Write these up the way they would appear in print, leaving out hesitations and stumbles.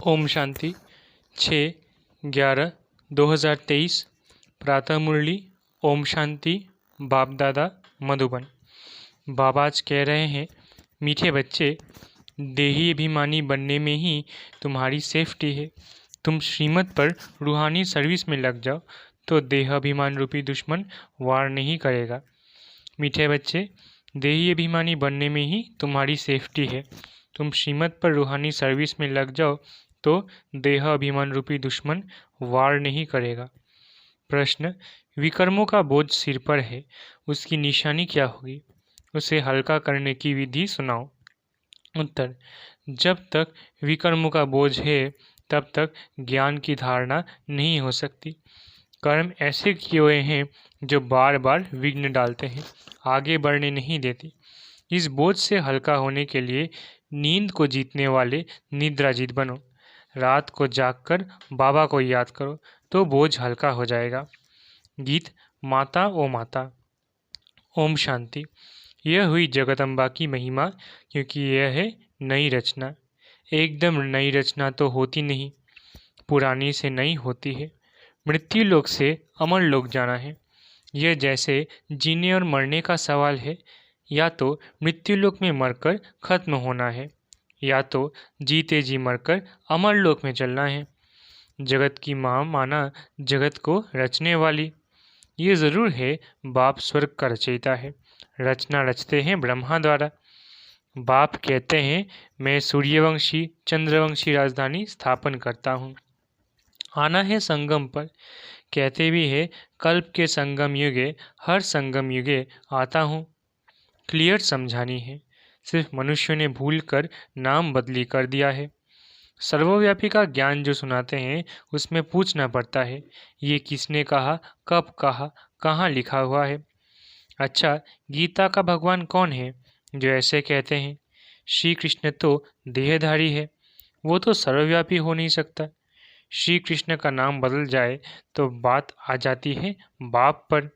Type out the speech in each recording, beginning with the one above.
ओम शांति 6/11/2023 प्रातः मुरली। ओम शांति। बाप दादा मधुबन। बाबा आज कह रहे हैं, मीठे बच्चे, देही अभिमानी बनने में ही तुम्हारी सेफ्टी है। तुम श्रीमत पर रूहानी सर्विस में लग जाओ तो देह अभिमान रूपी दुश्मन वार नहीं करेगा। मीठे बच्चे, देही अभिमानी बनने में ही तुम्हारी सेफ्टी है। तुम श्रीमत पर रूहानी सर्विस में लग जाओ तो देह अभिमान रूपी दुश्मन वार नहीं करेगा। प्रश्न, विकर्मों का बोझ सिर पर है, उसकी निशानी क्या होगी? उसे हल्का करने की विधि सुनाओ। उत्तर, जब तक विकर्मों का बोझ है तब तक ज्ञान की धारणा नहीं हो सकती। कर्म ऐसे किए हुए हैं जो बार बार विघ्न डालते हैं, आगे बढ़ने नहीं देती। इस बोझ से हल्का होने के लिए नींद को जीतने वाले निद्राजीत बनो। रात को जागकर बाबा को याद करो तो बोझ हल्का हो जाएगा। गीत माता ओ माता। ओम शांति। यह हुई जगदम्बा की महिमा, क्योंकि यह है नई रचना। एकदम नई रचना तो होती नहीं, पुरानी से नई होती है। मृत्यु लोक से अमर लोक जाना है। यह जैसे जीने और मरने का सवाल है। या तो मृत्यु लोक में मरकर खत्म होना है, या तो जीते जी मरकर अमर लोक में चलना है। जगत की माँ माना जगत को रचने वाली। ये ज़रूर है बाप स्वर्ग का रचयिता है। रचना रचते हैं ब्रह्मा द्वारा। बाप कहते हैं, मैं सूर्यवंशी चंद्रवंशी राजधानी स्थापन करता हूँ। आना है संगम पर। कहते भी है, कल्प के संगम युगे हर संगम युगे आता हूँ। क्लियर समझानी है। सिर्फ मनुष्यों ने भूल कर नाम बदली कर दिया है। सर्वव्यापी का ज्ञान जो सुनाते हैं उसमें पूछना पड़ता है, ये किसने कहा, कब कहा, कहाँ लिखा हुआ है। अच्छा, गीता का भगवान कौन है जो ऐसे कहते हैं? श्री कृष्ण तो देहधारी है, वो तो सर्वव्यापी हो नहीं सकता। श्री कृष्ण का नाम बदल जाए तो बात आ जाती है बाप पर।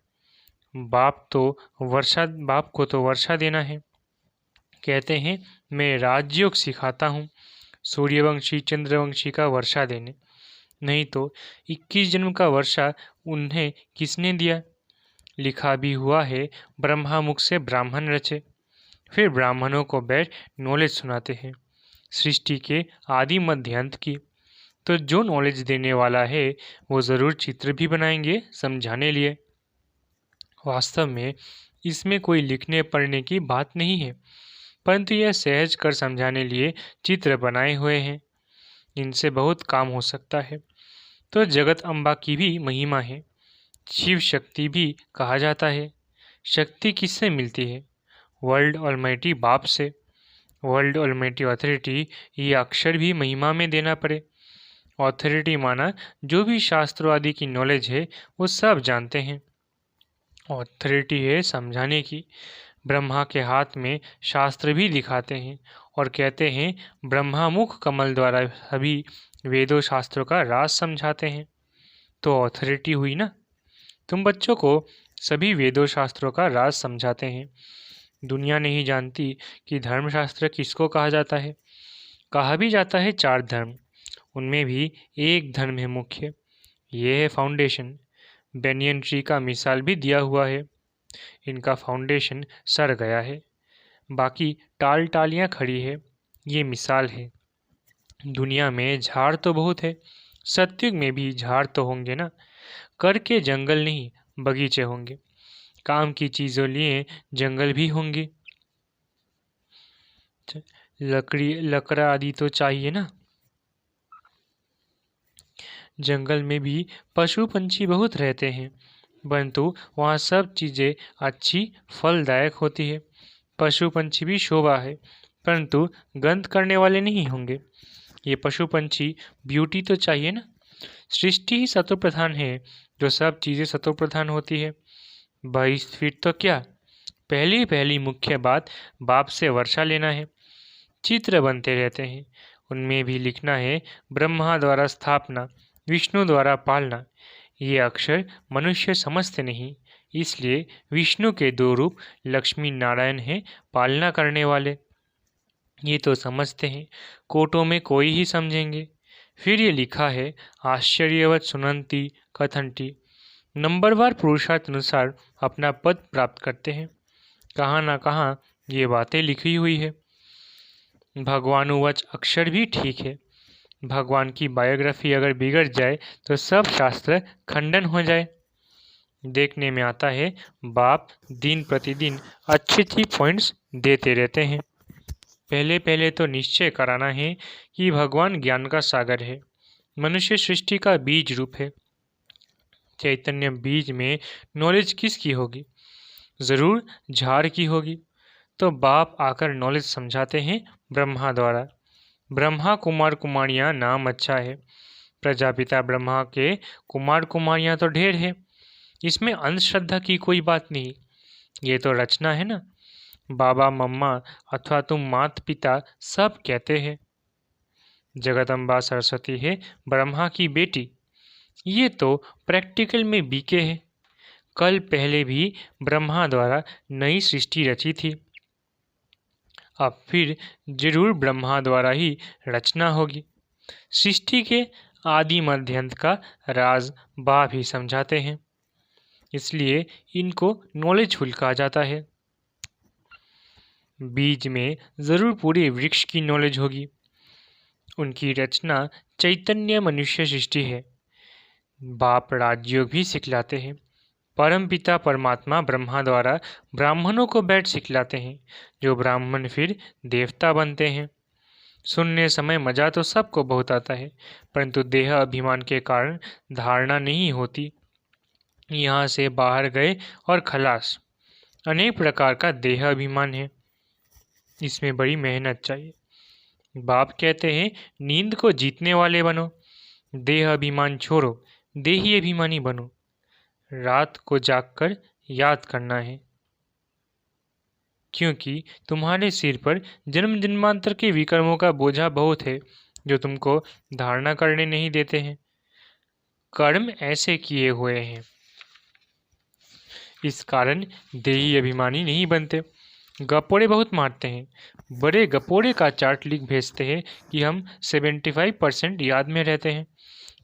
बाप को तो वर्षा देना है। कहते हैं, मैं राजयोग सिखाता हूँ सूर्यवंशी चंद्रवंशी का वर्षा देने। नहीं तो 21 जन्म का वर्षा उन्हें किसने दिया? लिखा भी हुआ है, ब्रह्मा मुख से ब्राह्मण रचे। फिर ब्राह्मणों को बैठ नॉलेज सुनाते हैं सृष्टि के आदि मध्य अंत की। तो जो नॉलेज देने वाला है वो ज़रूर चित्र भी बनाएंगे समझाने लिए। वास्तव में इसमें कोई लिखने पढ़ने की बात नहीं है, परंतु यह सहज कर समझाने लिए चित्र बनाए हुए हैं। इनसे बहुत काम हो सकता है। तो जगत अम्बा की भी महिमा है। शिव शक्ति भी कहा जाता है। शक्ति किससे मिलती है? वर्ल्ड ऑलमाइटी बाप से। वर्ल्ड ऑलमाइटी ऑथोरिटी, ये अक्षर भी महिमा में देना पड़े। ऑथोरिटी माना जो भी शास्त्रों आदि की नॉलेज है वो सब जानते हैं। ऑथोरिटी है समझाने की। ब्रह्मा के हाथ में शास्त्र भी दिखाते हैं और कहते हैं, ब्रह्मा मुख कमल द्वारा सभी वेदों शास्त्रों का राज समझाते हैं। तो ऑथोरिटी हुई ना। तुम बच्चों को सभी वेदों शास्त्रों का राज समझाते हैं। दुनिया नहीं जानती कि धर्मशास्त्र किसको कहा जाता है। कहा भी जाता है 4 धर्म, उनमें भी एक धर्म है मुख्य, ये है फाउंडेशन। बेनियन ट्री का मिसाल भी दिया हुआ है। इनका फाउंडेशन सड़ गया है, बाकी टाल टालियाँ खड़ी है, ये मिसाल है। दुनिया में झाड़ तो बहुत है, सत्युग में भी झाड़ तो होंगे ना। कर के जंगल नहीं बगीचे होंगे। काम की चीज़ों लिए जंगल भी होंगे। लकड़ा आदि तो चाहिए ना। जंगल में भी पशु पंछी बहुत रहते हैं, परंतु वहाँ सब चीज़ें अच्छी फलदायक होती है। पशु पंछी भी शोभा है, परंतु गंध करने वाले नहीं होंगे। ये पशु पंछी ब्यूटी तो चाहिए ना। सृष्टि ही सत्व प्रधान है, जो सब चीज़ें सत्व प्रधान होती है। 22 फीट तो क्या, पहली मुख्य बात बाप से वर्षा लेना है। चित्र बनते रहते हैं, उनमें भी लिखना है, ब्रह्मा द्वारा स्थापना, विष्णु द्वारा पालना। ये अक्षर मनुष्य समझते नहीं, इसलिए विष्णु के 2 रूप लक्ष्मी नारायण हैं पालना करने वाले। ये तो समझते हैं, कोटों में कोई ही समझेंगे। फिर ये लिखा है, आश्चर्यवत सुनंती कथंती, नंबरवार पुरुषार्थ अनुसार अपना पद प्राप्त करते हैं। कहाँ ना कहाँ ये बातें लिखी हुई है। भगवानुवच अक्षर भी ठीक है। भगवान की बायोग्राफी अगर बिगड़ जाए तो सब शास्त्र खंडन हो जाए। देखने में आता है बाप दिन प्रतिदिन अच्छी अच्छी पॉइंट्स देते रहते हैं। पहले पहले तो निश्चय कराना है कि भगवान ज्ञान का सागर है, मनुष्य सृष्टि का बीज रूप है। चैतन्य बीज में नॉलेज किसकी होगी? ज़रूर झाड़ की होगी। तो बाप आकर नॉलेज समझाते हैं ब्रह्मा द्वारा। ब्रह्मा कुमार कुमारियाँ नाम अच्छा है। प्रजापिता ब्रह्मा के कुमार कुमारियाँ तो ढेर है, इसमें अंधश्रद्धा की कोई बात नहीं। ये तो रचना है ना। बाबा मम्मा अथवा तुम मात पिता सब कहते हैं। जगदम्बा सरस्वती है ब्रह्मा की बेटी। ये तो प्रैक्टिकल में बीके है। कल पहले भी ब्रह्मा द्वारा नई सृष्टि रची थी, अब फिर जरूर ब्रह्मा द्वारा ही रचना होगी। सृष्टि के आदि मध्य अंत का राज बा भी समझाते हैं, इसलिए इनको नॉलेजफुल कहा जाता है। बीज में जरूर पूरे वृक्ष की नॉलेज होगी। उनकी रचना चैतन्य मनुष्य सृष्टि है। बाप राजयोग भी सिखलाते हैं। परम पिता परमात्मा ब्रह्मा द्वारा ब्राह्मणों को बैठ सिखलाते हैं, जो ब्राह्मण फिर देवता बनते हैं। सुनने समय मजा तो सबको बहुत आता है, परंतु देह अभिमान के कारण धारणा नहीं होती। यहाँ से बाहर गए और खलास। अनेक प्रकार का देह अभिमान है, इसमें बड़ी मेहनत चाहिए। बाप कहते हैं नींद को जीतने वाले बनो, देह अभिमान छोड़ो, देही अभिमानी बनो। रात को जागकर याद करना है, क्योंकि तुम्हारे सिर पर जन्म जन्मांतर के विकर्मों का बोझा बहुत है, जो तुमको धारणा करने नहीं देते हैं। कर्म ऐसे किए हुए हैं, इस कारण देही अभिमानी नहीं बनते। गपोड़े बहुत मारते हैं, बड़े गपोड़े का चार्ट लिख भेजते हैं कि हम 75% याद में रहते हैं,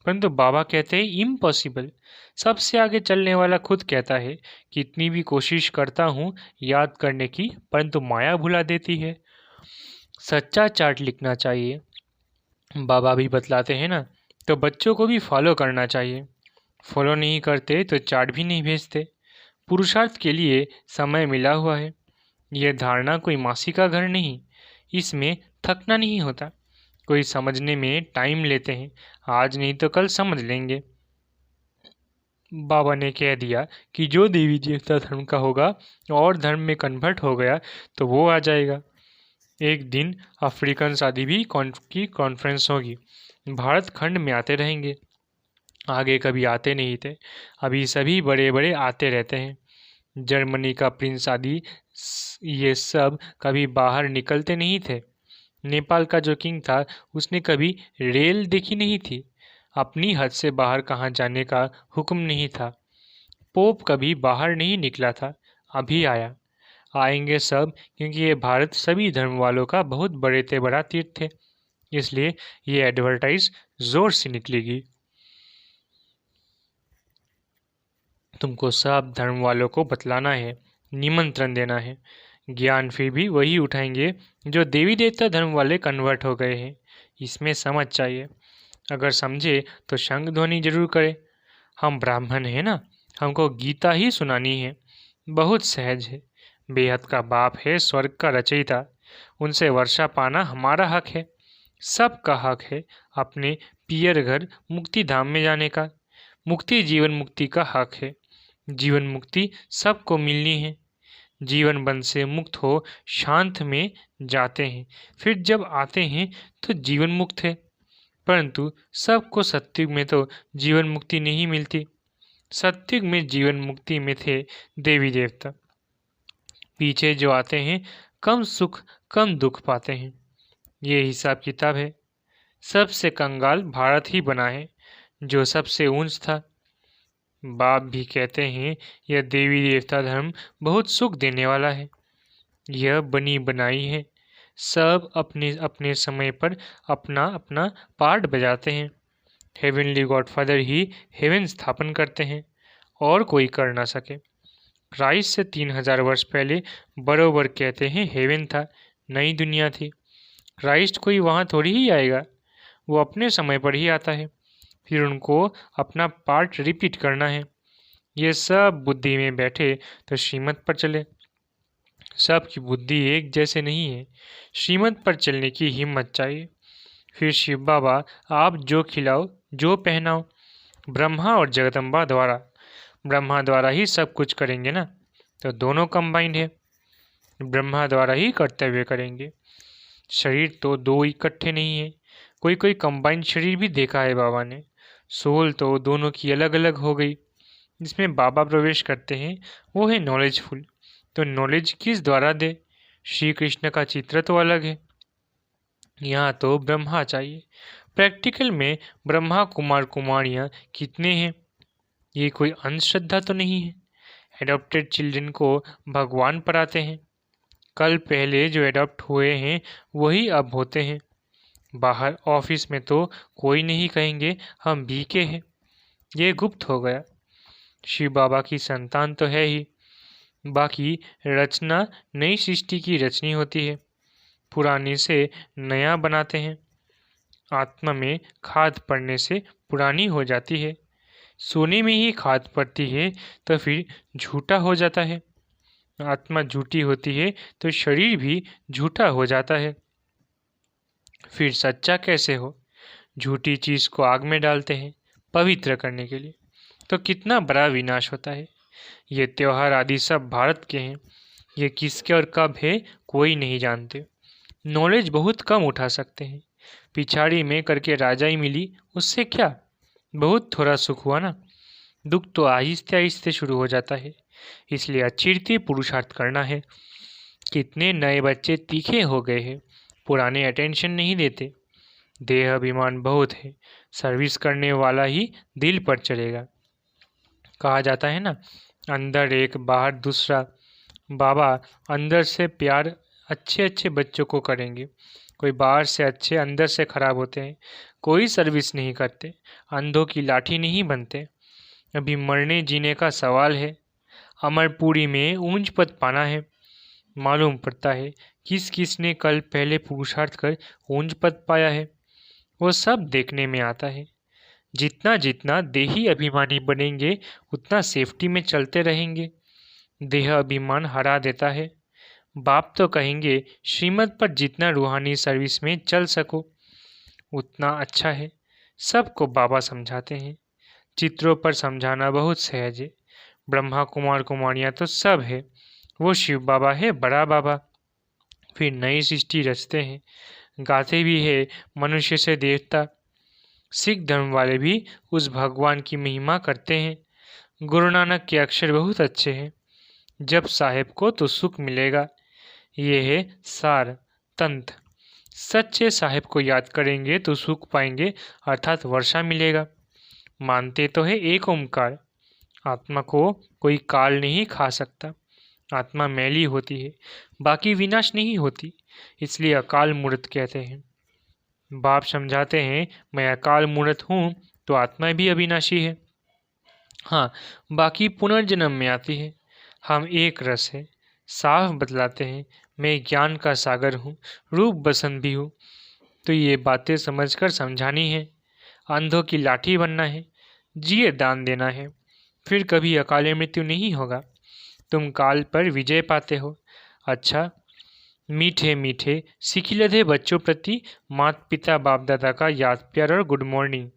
परंतु बाबा कहते हैं इम्पॉसिबल। सबसे आगे चलने वाला खुद कहता है कि इतनी भी कोशिश करता हूँ याद करने की, परंतु माया भुला देती है। सच्चा चार्ट लिखना चाहिए, बाबा भी बतलाते हैं ना, तो बच्चों को भी फॉलो करना चाहिए। फॉलो नहीं करते तो चार्ट भी नहीं भेजते। पुरुषार्थ के लिए समय मिला हुआ है। यह धारणा कोई मासी का घर नहीं, इसमें थकना नहीं होता। कोई समझने में टाइम लेते हैं, आज नहीं तो कल समझ लेंगे। बाबा ने कह दिया कि जो देवी देवता धर्म का होगा और धर्म में कन्वर्ट हो गया तो वो आ जाएगा। एक दिन अफ्रीकन शादी भी की कॉन्फ्रेंस होगी। भारत खंड में आते रहेंगे, आगे कभी आते नहीं थे, अभी सभी बड़े बड़े आते रहते हैं। जर्मनी का प्रिंस आदि ये सब कभी बाहर निकलते नहीं थे। नेपाल का जो किंग था उसने कभी रेल देखी नहीं थी। अपनी हद से बाहर कहाँ जाने का हुक्म नहीं था। पोप कभी बाहर नहीं निकला था, अभी आया। आएंगे सब, क्योंकि ये भारत सभी धर्म वालों का बहुत बड़े से बड़ा तीर्थ है, इसलिए ये एडवर्टाइज जोर से निकलेगी। तुमको सब धर्म वालों को बतलाना है, निमंत्रण देना है। ज्ञान फिर भी वही उठाएंगे जो देवी देवता धर्म वाले कन्वर्ट हो गए हैं। इसमें समझ चाहिए। अगर समझे तो शंख ध्वनि जरूर करे। हम ब्राह्मण हैं ना, हमको गीता ही सुनानी है। बहुत सहज है। बेहद का बाप है, स्वर्ग का रचयिता, उनसे वर्षा पाना हमारा हक है। सबका हक है अपने पियर घर मुक्ति धाम में जाने का। मुक्ति जीवन मुक्ति का हक है। जीवन मुक्ति सबको मिलनी है। जीवन बंध से मुक्त हो शांत में जाते हैं, फिर जब आते हैं तो जीवन मुक्त है। परंतु सबको सत्युग में तो जीवन मुक्ति नहीं मिलती। सत्युग में जीवन मुक्ति में थे देवी देवता। पीछे जो आते हैं कम सुख कम दुख पाते हैं। ये हिसाब किताब है। सबसे कंगाल भारत ही बना है, जो सबसे ऊंच था। बाप भी कहते हैं यह देवी देवता धर्म बहुत सुख देने वाला है। यह बनी बनाई है, सब अपने अपने समय पर अपना अपना पार्ट बजाते हैं। हेवनली गॉडफादर ही हेवन स्थापन करते हैं और कोई कर ना सके। क्राइस्ट से 3000 वर्ष पहले बरोबर कहते हैं हेवन था, नई दुनिया थी। क्राइस्ट कोई वहाँ थोड़ी ही आएगा, वो अपने समय पर ही आता है। फिर उनको अपना पार्ट रिपीट करना है। ये सब बुद्धि में बैठे तो श्रीमत पर चले। सबकी बुद्धि एक जैसे नहीं है, श्रीमत पर चलने की हिम्मत चाहिए। फिर शिव बाबा आप जो खिलाओ जो पहनाओ, ब्रह्मा और जगदम्बा द्वारा, ब्रह्मा द्वारा ही सब कुछ करेंगे ना, तो दोनों कंबाइंड है, ब्रह्मा द्वारा ही कर्तव्य करेंगे। शरीर तो दो इकट्ठे नहीं है, कोई कोई कंबाइंड शरीर भी देखा है बाबा ने। सोल तो दोनों की अलग अलग हो गई। जिसमें बाबा प्रवेश करते हैं वो है नॉलेजफुल, तो नॉलेज किस द्वारा दे? श्री कृष्ण का चित्र तो अलग है, यहाँ तो ब्रह्मा चाहिए। प्रैक्टिकल में ब्रह्मा कुमार कुमारियाँ कितने हैं? ये कोई अंधश्रद्धा तो नहीं है। एडॉप्टेड चिल्ड्रन को भगवान पढ़ाते हैं। कल पहले जो एडॉप्ट हुए हैं वही अब होते हैं। बाहर ऑफिस में तो कोई नहीं कहेंगे हम बीके हैं, ये गुप्त हो गया। शिव बाबा की संतान तो है ही, बाकी रचना नई सृष्टि की रचनी होती है, पुरानी से नया बनाते हैं। आत्मा में खाद पड़ने से पुरानी हो जाती है। सोने में ही खाद पड़ती है तो फिर झूठा हो जाता है। आत्मा झूठी होती है तो शरीर भी झूठा हो जाता है। फिर सच्चा कैसे हो? झूठी चीज़ को आग में डालते हैं पवित्र करने के लिए, तो कितना बड़ा विनाश होता है। ये त्योहार आदि सब भारत के हैं, ये किसके और कब है कोई नहीं जानते। नॉलेज बहुत कम उठा सकते हैं। पिछाड़ी में करके राजा ही मिली, उससे क्या, बहुत थोड़ा सुख हुआ ना। दुख तो आहिस्ते आहिस्ते शुरू हो जाता है, इसलिए अचिरते पुरुषार्थ करना है। कितने नए बच्चे तीखे हो गए हैं, पुराने अटेंशन नहीं देते। देह अभिमान बहुत है, सर्विस करने वाला ही दिल पर चलेगा। कहा जाता है ना, अंदर एक बाहर दूसरा। बाबा अंदर से प्यार अच्छे अच्छे बच्चों को करेंगे। कोई बाहर से अच्छे अंदर से खराब होते हैं, कोई सर्विस नहीं करते, अंधों की लाठी नहीं बनते। अभी मरने जीने का सवाल है। अमरपुरी में ऊंच पद पाना है। मालूम पड़ता है किस किस ने कल पहले पुरुषार्थ कर ऊंच पद पाया है, वो सब देखने में आता है। जितना जितना देही अभिमानी बनेंगे उतना सेफ्टी में चलते रहेंगे। देह अभिमान हरा देता है। बाप तो कहेंगे श्रीमत पर जितना रूहानी सर्विस में चल सको उतना अच्छा है। सबको बाबा समझाते हैं। चित्रों पर समझाना बहुत सहज है। ब्रह्मा कुमार कुमारियाँ तो सब है, वो शिव बाबा है बड़ा बाबा। फिर नई सृष्टि रचते हैं, गाते भी है मनुष्य से देवता। सिख धर्म वाले भी उस भगवान की महिमा करते हैं। गुरु नानक के अक्षर बहुत अच्छे हैं। जब साहेब को तो सुख मिलेगा, ये है सार तंत्र। सच्चे साहेब को याद करेंगे तो सुख पाएंगे, अर्थात वर्षा मिलेगा। मानते तो है एक ओमकार। आत्मा को कोई काल नहीं खा सकता। आत्मा मैली होती है, बाकी विनाश नहीं होती, इसलिए अकाल मूर्त कहते हैं। बाप समझाते हैं मैं अकाल मूर्त हूँ तो आत्मा भी अविनाशी है। हाँ, बाकी पुनर्जन्म में आती है। हम एक रस है। साफ बतलाते हैं मैं ज्ञान का सागर हूँ, रूप बसंत भी हूँ। तो ये बातें समझकर समझानी है। अंधों की लाठी बनना है, जिए दान देना है, फिर कभी अकाले मृत्यु नहीं होगा। तुम काल पर विजय पाते हो। अच्छा, मीठे मीठे सिखिलधे बच्चों प्रति माता पिता बाप दादा का याद प्यार और गुड मॉर्निंग।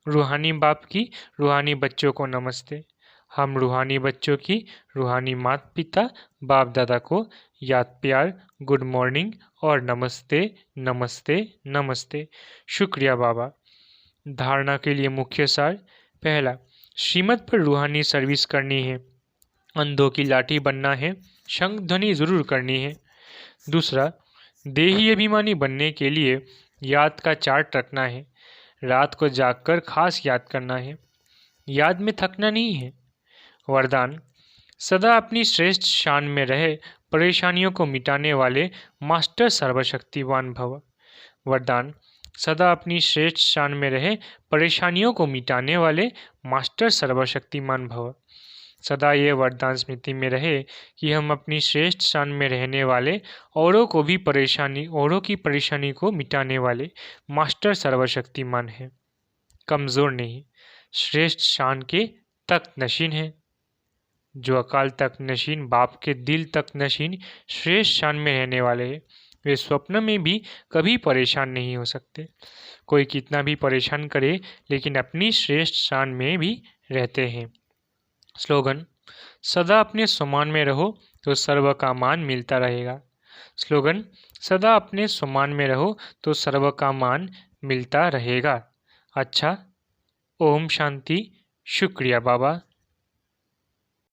रूहानी बाप की रूहानी बच्चों को नमस्ते। हम रूहानी बच्चों की रूहानी माता पिता बाप दादा को याद प्यार, गुड मॉर्निंग और नमस्ते नमस्ते नमस्ते। शुक्रिया बाबा। धारणा के लिए मुख्य सार। पहला, श्रीमत पर रूहानी सर्विस करनी है, अंधों की लाठी बनना है, शंख ध्वनि जरूर करनी है। दूसरा, देही अभिमानी बनने के लिए याद का चार्ट रखना है, रात को जागकर खास याद करना है, याद में थकना नहीं है। वरदान, सदा अपनी श्रेष्ठ शान में रहे, परेशानियों को मिटाने वाले मास्टर सर्वशक्तिमान भव। वरदान, सदा अपनी श्रेष्ठ शान में रहे, परेशानियों को मिटाने वाले मास्टर सर्वशक्तिमान भव। सदा ये वरदान स्मृति में रहे कि हम अपनी श्रेष्ठ शान में रहने वाले, औरों की परेशानी को मिटाने वाले मास्टर सर्वशक्तिमान हैं। कमज़ोर नहीं, श्रेष्ठ शान के तख्त नशीन है। जो अकाल तख्त नशीन, बाप के दिल तख्त नशीन श्रेष्ठ शान में रहने वाले हैं, वे स्वप्न में भी कभी परेशान नहीं हो सकते। कोई कितना भी परेशान करे, लेकिन अपनी श्रेष्ठ शान में भी रहते हैं। स्लोगन, सदा अपने सम्मान में रहो तो सर्व का मान मिलता रहेगा। स्लोगन, सदा अपने सम्मान में रहो तो सर्व का मान मिलता रहेगा। अच्छा, ओम शांति। शुक्रिया बाबा।